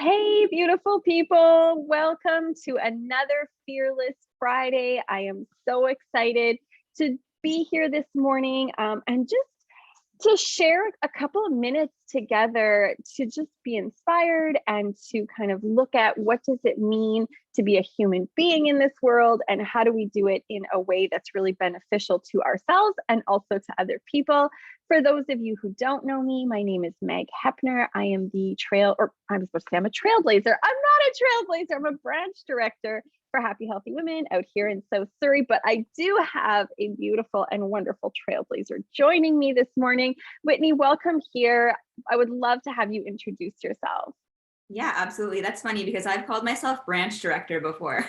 Hey, beautiful people. Welcome to another Fearless Friday. I am so excited to be here this morning and just to share a couple of minutes together to just be inspired and to kind of look at what does it mean to be a human being in this world and how do we do it in a way that's really beneficial to ourselves and also to other people. For those of you who don't know me, my name is Meg Hepner. I am I'm supposed to say I'm a trailblazer. I'm not a trailblazer. I'm a branch director for Happy Healthy Women out here in South Surrey, but I do have a beautiful and wonderful trailblazer joining me this morning. Whitney, welcome here. I would love to have you introduce yourself. Yeah, absolutely. That's funny because I've called myself branch director before.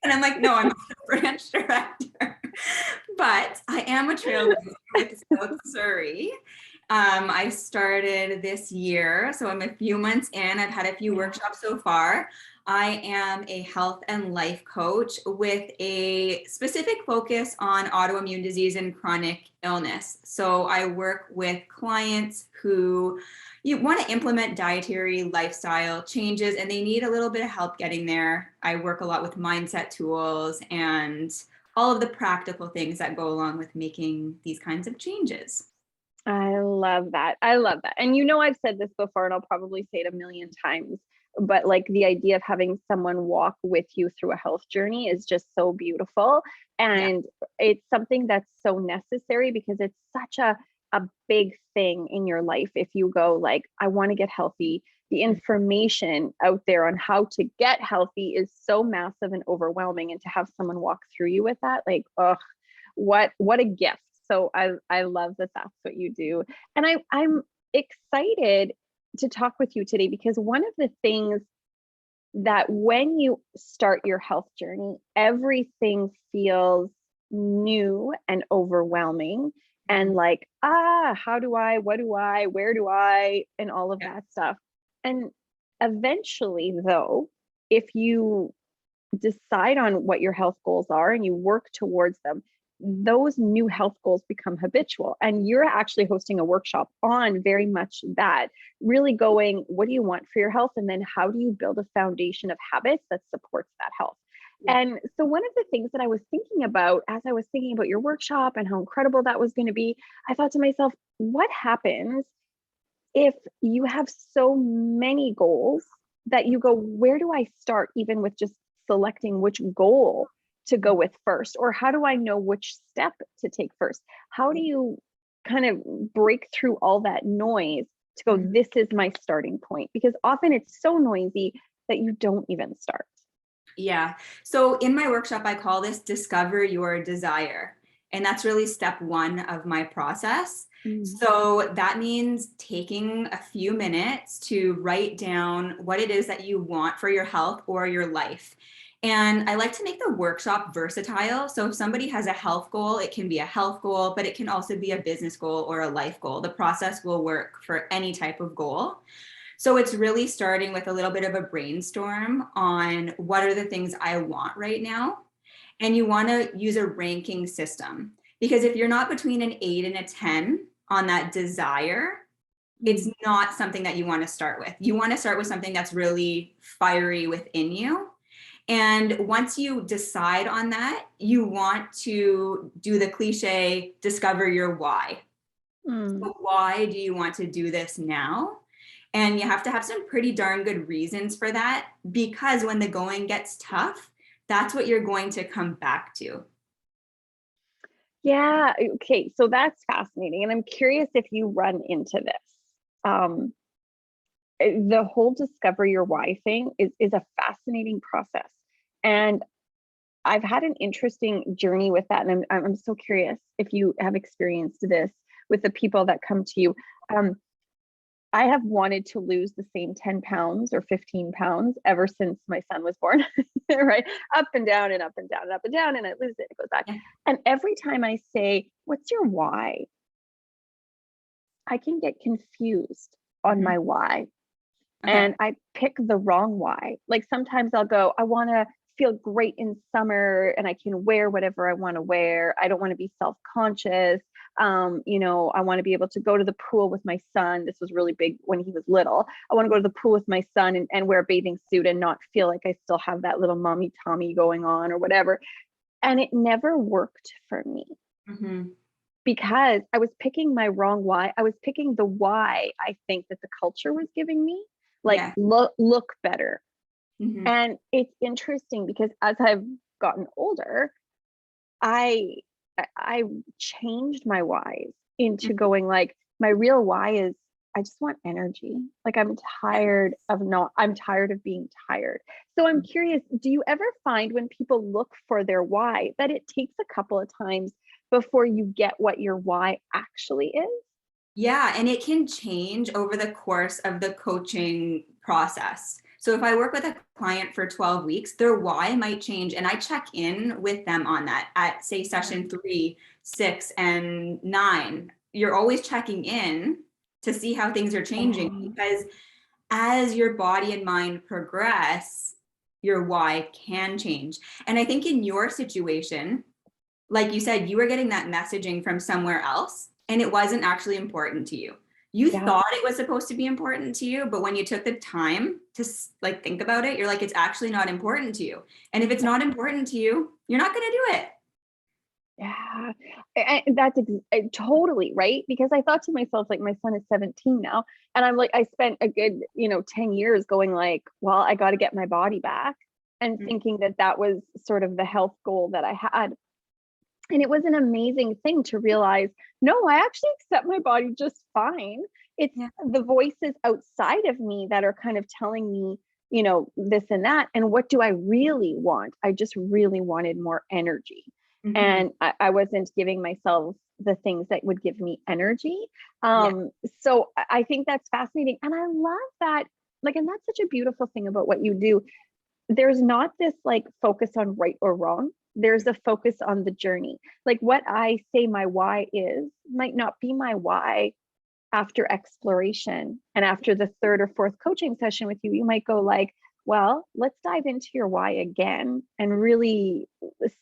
And I'm like, no, I'm not a branch director. But I am a trailblazer with South Surrey. I started this year, so I'm a few months in. I've had a few workshops so far. I am a health and life coach with a specific focus on autoimmune disease and chronic illness. So I work with clients who you want to implement dietary lifestyle changes and they need a little bit of help getting there. I work a lot with mindset tools and all of the practical things that go along with making these kinds of changes. I love that. I love that. And I've said this before and I'll probably say it a million times, but like the idea of having someone walk with you through a health journey is just so beautiful. Yeah. And it's something that's so necessary because it's such a big thing in your life. If you go like, I want to get healthy, the information out there on how to get healthy is so massive and overwhelming. And to have someone walk through you with that, like, oh, what a gift. So I love that that's what you do. And I'm excited to talk with you today because one of the things that when you start your health journey, everything feels new and overwhelming and like, how do I, what do I, where do I, and all of that stuff. And eventually, though, if you decide on what your health goals are and you work towards them, those new health goals become habitual. And you're actually hosting a workshop on very much that, really going, what do you want for your health? And then how do you build a foundation of habits that supports that health? Yeah. And so one of the things that I was thinking about as I was thinking about your workshop and how incredible that was going to be, I thought to myself, what happens if you have so many goals that you go, where do I start even with just selecting which goal to go with first? Or how do I know which step to take first? How do you kind of break through all that noise to go, this is my starting point? Because often it's so noisy that you don't even start. Yeah. So in my workshop, I call this Discover Your Desire. And that's really step one of my process. So that means taking a few minutes to write down what it is that you want for your health or your life. And I like to make the workshop versatile. So if somebody has a health goal, it can be a health goal, but it can also be a business goal or a life goal. The process will work for any type of goal. So it's really starting with a little bit of a brainstorm on what are the things I want right now. And you want to use a ranking system because if you're not between an 8 and a 10 on that desire, it's not something that you want to start with. You want to start with something that's really fiery within you. And once you decide on that, you want to do the cliche, discover your why. So why do you want to do this now? And you have to have some pretty darn good reasons for that, because when the going gets tough, that's what you're going to come back to. Yeah. Okay. So that's fascinating. And I'm curious if you run into this. The whole discover your why thing is a fascinating process. And I've had an interesting journey with that. And I'm so curious if you have experienced this with the people that come to you. I have wanted to lose the same 10 pounds or 15 pounds ever since my son was born, right? Up and down and up and down and up and down, and I lose it, it goes back. Yeah. And every time I say, what's your why? I can get confused on my why. Okay. And I pick the wrong why. Like sometimes I'll go, I want to feel great in summer and I can wear whatever I want to wear. I don't want to be self-conscious. I want to be able to go to the pool with my son. This was really big when he was little. I want to go to the pool with my son and wear a bathing suit and not feel like I still have that little mommy Tommy going on or whatever. And it never worked for me. Mm-hmm. Because I was picking my wrong why. I was picking the why I think that the culture was giving me, like Yeah. look better. Mm-hmm. And it's interesting because as I've gotten older, I changed my whys into going like, my real why is I just want energy. Like I'm tired of being tired. So I'm curious, do you ever find when people look for their why that it takes a couple of times before you get what your why actually is? Yeah, and it can change over the course of the coaching process. So if I work with a client for 12 weeks, their why might change. And I check in with them on that at, say, session 3, 6, and 9. You're always checking in to see how things are changing, because as your body and mind progress, your why can change. And I think in your situation, like you said, you were getting that messaging from somewhere else and it wasn't actually important to you. You Yeah. thought it was supposed to be important to you, but when you took the time to like think about it, you're like, it's actually not important to you. And if it's not important to you, you're not going to do it. Yeah, and that's totally right. Because I thought to myself, like, my son is 17 now, and I'm like, I spent a good, 10 years going like, well, I got to get my body back, and thinking that that was sort of the health goal that I had. And it was an amazing thing to realize, no, I actually accept my body just fine. It's the voices outside of me that are kind of telling me, this and that. And what do I really want? I just really wanted more energy. Mm-hmm. And I wasn't giving myself the things that would give me energy. So I think that's fascinating. And I love that. Like, and that's such a beautiful thing about what you do. There's not this like focus on right or wrong. There's a focus on the journey. Like what I say my why is might not be my why after exploration. And after the third or fourth coaching session with you, you might go like, well, let's dive into your why again and really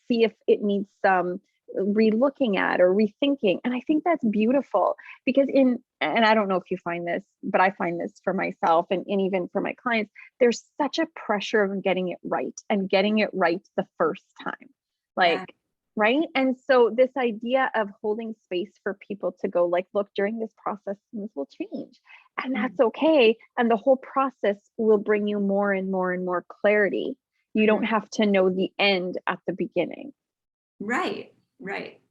see if it needs some re-looking at or rethinking. And I think that's beautiful because and I don't know if you find this, but I find this for myself and even for my clients, there's such a pressure of getting it right and getting it right the first time. Like, right. And so this idea of holding space for people to go like, look, during this process, things will change and that's okay. And the whole process will bring you more and more and more clarity. You don't have to know the end at the beginning. Right.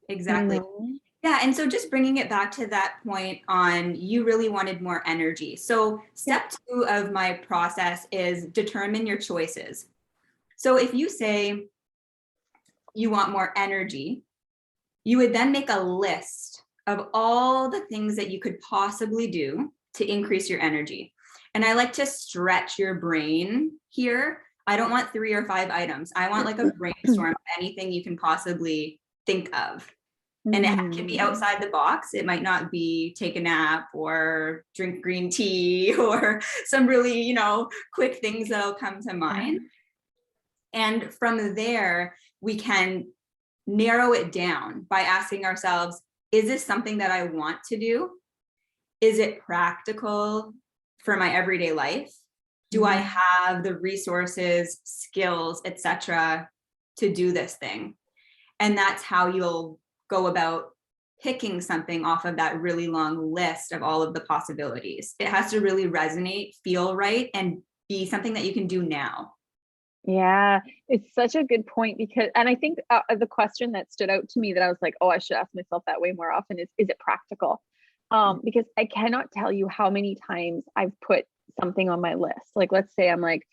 Exactly. Yeah. And so just bringing it back to that point on you really wanted more energy. So step 2 of my process is determine your choices. So if you say you want more energy, you would then make a list of all the things that you could possibly do to increase your energy. And I like to stretch your brain here. I don't want 3 or 5 items. I want like a brainstorm of anything you can possibly think of. And it can be outside the box. It might not be take a nap or drink green tea or some really, quick things that'll come to mind. And from there, we can narrow it down by asking ourselves, is this something that I want to do? Is it practical for my everyday life? Do I have the resources, skills, etc., to do this thing? And that's how you'll go about picking something off of that really long list of all of the possibilities. It has to really resonate, feel right, and be something that you can do now. Yeah, it's such a good point because, and I think the question that stood out to me that I was like, oh, I should ask myself that way more often is it practical? Because I cannot tell you how many times I've put something on my list. Like, let's say I'm like,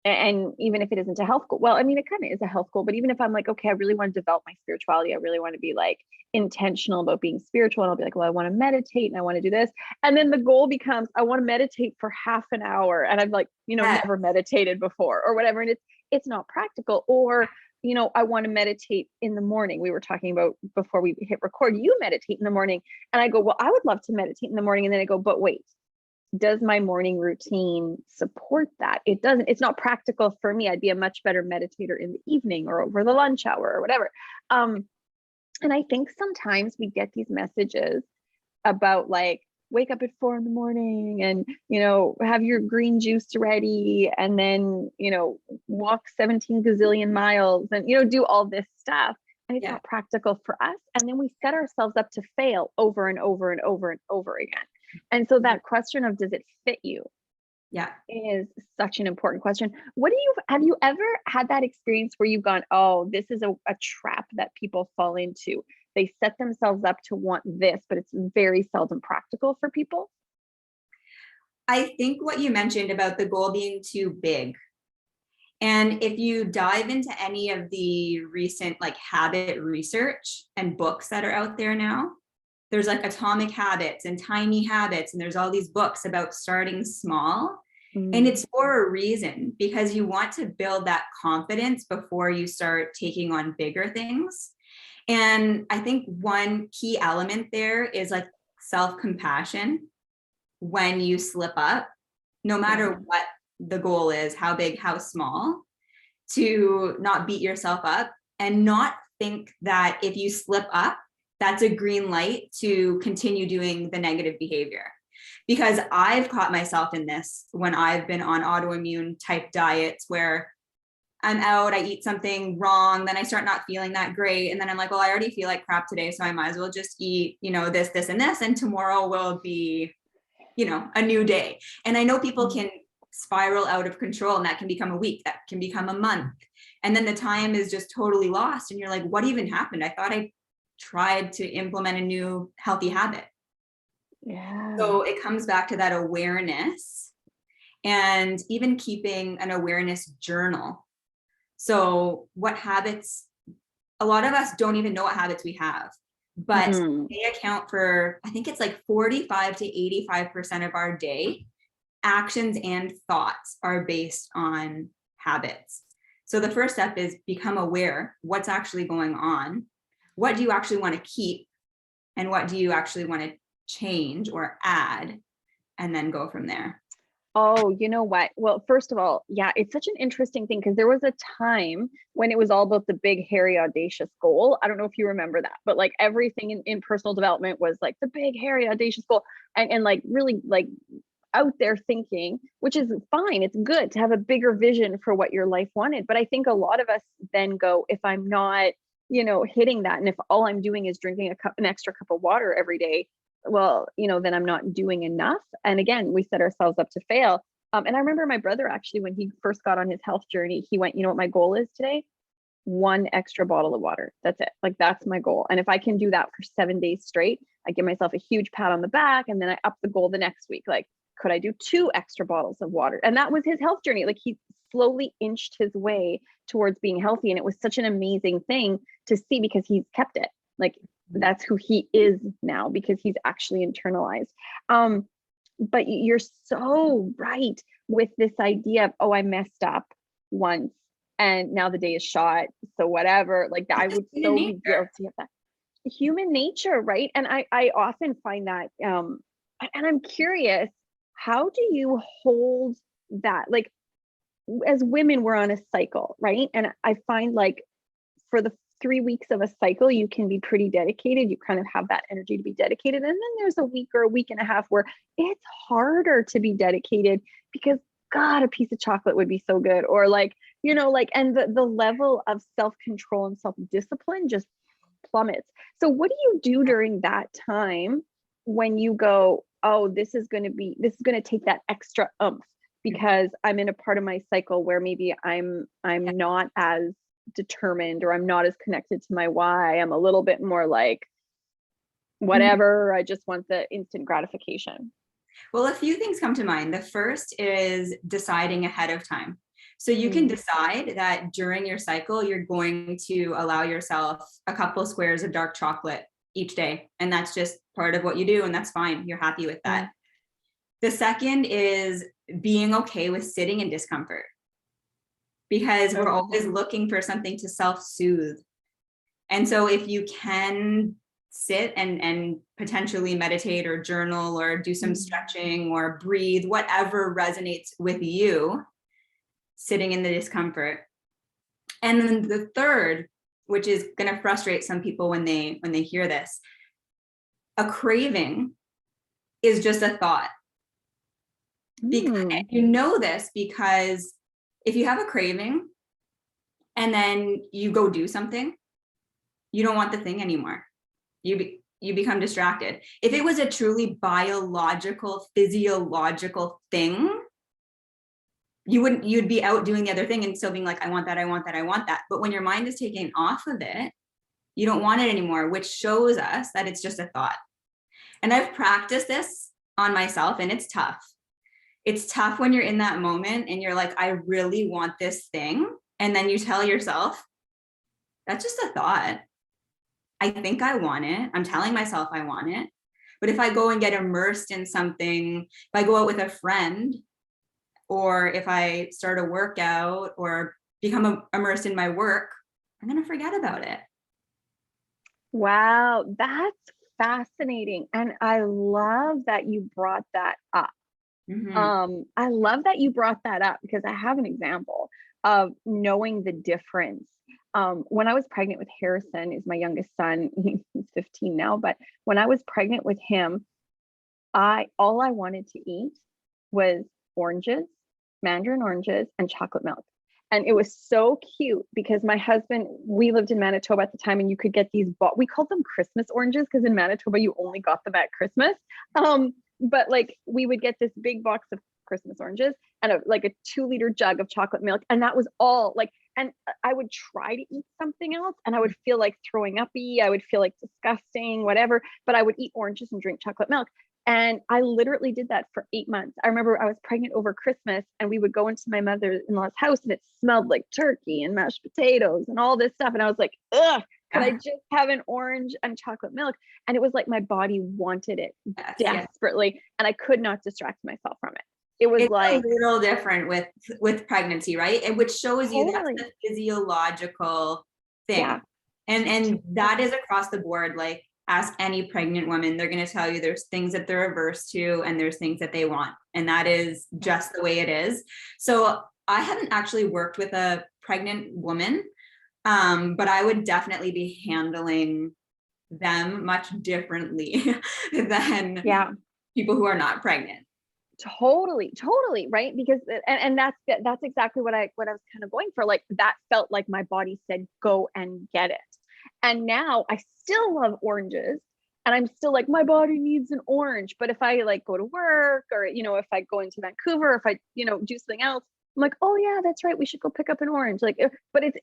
and even if it isn't a health goal, well, I mean, it kind of is a health goal, but even if I'm like, okay, I really want to develop my spirituality, I really want to be like intentional about being spiritual. And I'll be like, well, I want to meditate and I want to do this. And then the goal becomes, I want to meditate for half an hour. And I've like, never meditated before or whatever. And it's not practical. Or, I want to meditate in the morning. We were talking about before we hit record, you meditate in the morning. And I go, well, I would love to meditate in the morning. And then I go, but wait, does my morning routine support that? It doesn't. It's not practical for me. I'd be a much better meditator in the evening or over the lunch hour or whatever. And I think sometimes we get these messages about like, wake up at 4 in the morning and, have your green juice ready and then, walk 17 gazillion miles and, do all this stuff. And it's Yeah. not practical for us. And then we set ourselves up to fail over and over and over and over again. And so that question of, does it fit you, Yeah. is such an important question. Have you ever had that experience where you've gone, oh, this is a trap that people fall into? They set themselves up to want this, but it's very seldom practical for people. I think what you mentioned about the goal being too big. And if you dive into any of the recent like habit research and books that are out there now, there's like Atomic Habits and Tiny Habits, and there's all these books about starting small. And it's for a reason, because you want to build that confidence before you start taking on bigger things. And I think one key element there is like self-compassion when you slip up, no matter what the goal is, how big, how small, to not beat yourself up and not think that if you slip up, that's a green light to continue doing the negative behavior. Because I've caught myself in this when I've been on autoimmune type diets where I'm out, I eat something wrong, then I start not feeling that great. And then I'm like, well, I already feel like crap today, so I might as well just eat, this, this, and this. And tomorrow will be, a new day. And I know people can spiral out of control, and that can become a week, that can become a month. And then the time is just totally lost. And you're like, what even happened? I thought I tried to implement a new healthy habit. Yeah. So it comes back to that awareness, and even keeping an awareness journal. So what habits, a lot of us don't even know what habits we have, but they account for, I think it's like 45 to 85% of our day. Actions and thoughts are based on habits. So the first step is become aware what's actually going on. What do you actually want to keep? And what do you actually want to change or add? And then go from there. Oh, you know what? Well, first of all, yeah, it's such an interesting thing because there was a time when it was all about the big, hairy, audacious goal. I don't know if you remember that, but like everything in personal development was like the big, hairy, audacious goal, and like really like out there thinking, which is fine. It's good to have a bigger vision for what your life wanted. But I think a lot of us then go, if I'm not, hitting that, and if all I'm doing is drinking an extra cup of water every day, well, then I'm not doing enough. And again, we set ourselves up to fail. And I remember my brother actually, when he first got on his health journey, he went, you know what my goal is today? 1 extra bottle of water. That's it. Like, that's my goal. And if I can do that for 7 days straight, I give myself a huge pat on the back, and then I up the goal the next week. Like, could I do 2 extra bottles of water? And that was his health journey. Like, he slowly inched his way towards being healthy. And it was such an amazing thing to see because he's kept it. Like, that's who he is now because he's actually internalized. But you're so right with this idea of, oh, I messed up once and now the day is shot. So whatever, like that, I would so be guilty of that. Human nature, right? And I often find that, and I'm curious, how do you hold that? Like, as women, we're on a cycle, right? And I find like for the 3 weeks of a cycle, you can be pretty dedicated. You kind of have that energy to be dedicated. And then there's a week or a week and a half where it's harder to be dedicated because God, a piece of chocolate would be so good. Or like, and the level of self-control and self-discipline just plummets. So what do you do during that time when you go, oh, this is going to take that extra oomph because I'm in a part of my cycle where maybe I'm not as determined or I'm not as connected to my why. I'm a little bit more like whatever. I just want the instant gratification. Well, a few things come to mind. The first is deciding ahead of time. So you can decide that during your cycle, you're going to allow yourself a couple of squares of dark chocolate each day. And that's just part of what you do. And that's fine. You're happy with that. The second is being okay with sitting in discomfort, because we're always looking for something to self-soothe. And so if you can sit and potentially meditate or journal or do some stretching or breathe, whatever resonates with you, sitting in the discomfort. And then the third which is going to frustrate some people when they hear this. A craving is just a thought. Because you know this because if you have a craving and then you go do something, you don't want the thing anymore. You become distracted. If it was a truly biological, physiological thing, you'd be out doing the other thing and still being like, I want that, I want that, I want that. But when your mind is taken off of it, you don't want it anymore, which shows us that it's just a thought. And I've practiced this on myself, and it's tough. It's tough when you're in that moment and you're like, I really want this thing. And then you tell yourself, that's just a thought. I think I want it. I'm telling myself I want it. But if I go and get immersed in something, if I go out with a friend, or if I start a workout or become immersed in my work, I'm going to forget about it. Wow, that's fascinating. And I love that you brought that up. I love that you brought that up because I have an example of knowing the difference. When I was pregnant with Harrison, is my youngest son, he's 15 now, but when I was pregnant with him, all I wanted to eat was oranges, mandarin oranges, and chocolate milk. And it was so cute because my husband, we lived in Manitoba at the time, and you could get these, we called them Christmas oranges because in Manitoba, you only got them at Christmas. But like we would get this big box of Christmas oranges and a 2-liter jug of chocolate milk. And that was all like, and I would try to eat something else and I would feel like throwing up. I would feel like disgusting, whatever, but I would eat oranges and drink chocolate milk. And I literally did that for 8 months. I remember I was pregnant over Christmas and we would go into my mother-in-law's house and it smelled like turkey and mashed potatoes and all this stuff. And I was like, ugh, could I just have an orange and chocolate milk? And it was like my body wanted it desperately. And I could not distract myself from it. It's like a little different with pregnancy, right? And which shows you that's the physiological thing. Yeah. And that is across the board. Like, ask any pregnant woman, they're going to tell you there's things that they're averse to and there's things that they want. And that is just the way it is. So I haven't actually worked with a pregnant woman, but I would definitely be handling them much differently than people who are not pregnant. Totally. Right. Because, and that's exactly what I was kind of going for. Like that felt like my body said, go and get it. And now I still love oranges and I'm still like, my body needs an orange. But if I like go to work or, if I go into Vancouver, if I, do something else, I'm like, oh yeah, that's right. We should go pick up an orange. Like, but it's,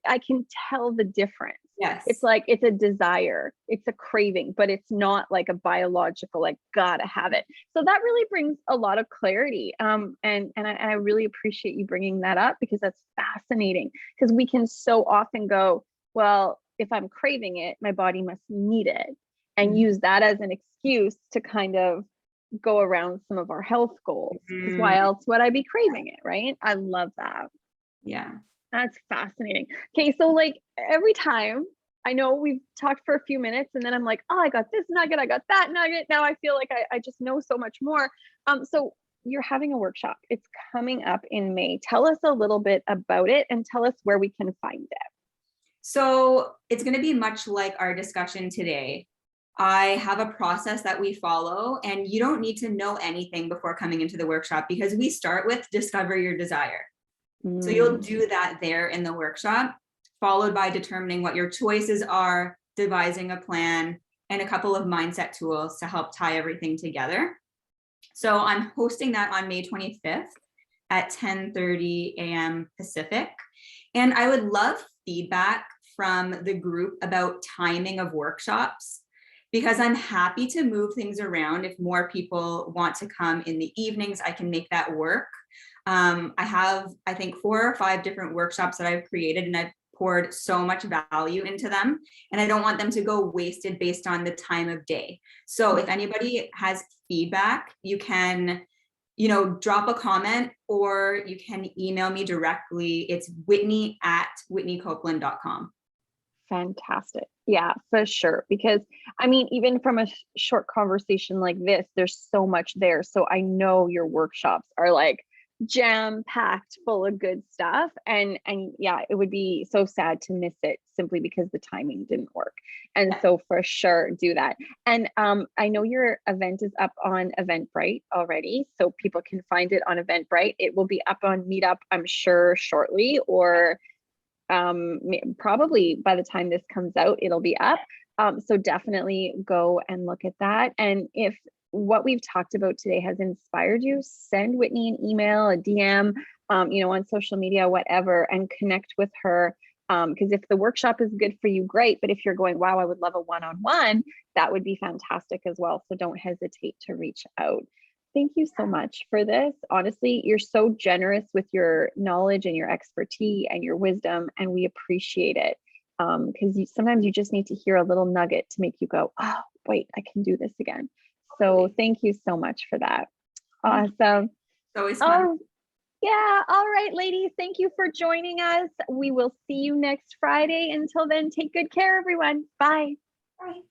I can tell the difference. Yes. It's like, it's a desire, it's a craving, but it's not like a biological, like gotta have it. So that really brings a lot of clarity. And I really appreciate you bringing that up because that's fascinating because we can so often go, well, if I'm craving it, my body must need it and use that as an excuse to kind of go around some of our health goals. Because why else would I be craving it, right? I love that. Yeah. That's fascinating. Okay, so like every time, I know we've talked for a few minutes and then I'm like, oh, I got this nugget, I got that nugget. Now I feel like I just know so much more. So you're having a workshop. It's coming up in May. Tell us a little bit about it and tell us where we can find it. So it's going to be much like our discussion today. I have a process that we follow, and you don't need to know anything before coming into the workshop because we start with discover your desire. So you'll do that there in the workshop, followed by determining what your choices are, devising a plan, and a couple of mindset tools to help tie everything together. So I'm hosting that on May 25th at 10:30 a.m. Pacific. And I would love feedback from the group about timing of workshops, because I'm happy to move things around. If more people want to come in the evenings, I can make that work. I have, I think, 4 or 5 different workshops that I've created, and I've poured so much value into them, and I don't want them to go wasted based on the time of day. So if anybody has feedback, you can, drop a comment or you can email me directly. It's Whitney@whitneycoupland.com. Fantastic. Yeah, for sure. Because I mean, even from a short conversation like this, there's so much there. So I know your workshops are like jam packed full of good stuff. And yeah, it would be so sad to miss it simply because the timing didn't work. And so for sure do that. And I know your event is up on Eventbrite already, so people can find it on Eventbrite. It will be up on Meetup, I'm sure, shortly, or probably by the time this comes out, it'll be up. So definitely go and look at that. And if what we've talked about today has inspired you, send Whitney an email, a DM, on social media, whatever, and connect with her. Because if the workshop is good for you, great. But if you're going, wow, I would love a one-on-one, that would be fantastic as well. So don't hesitate to reach out. Thank you so much for this. Honestly, you're so generous with your knowledge and your expertise and your wisdom, and we appreciate it. Because sometimes you just need to hear a little nugget to make you go, oh, wait, I can do this again. So thank you so much for that. Awesome. It's always fun. Yeah. All right, ladies. Thank you for joining us. We will see you next Friday. Until then, take good care, everyone. Bye. Bye.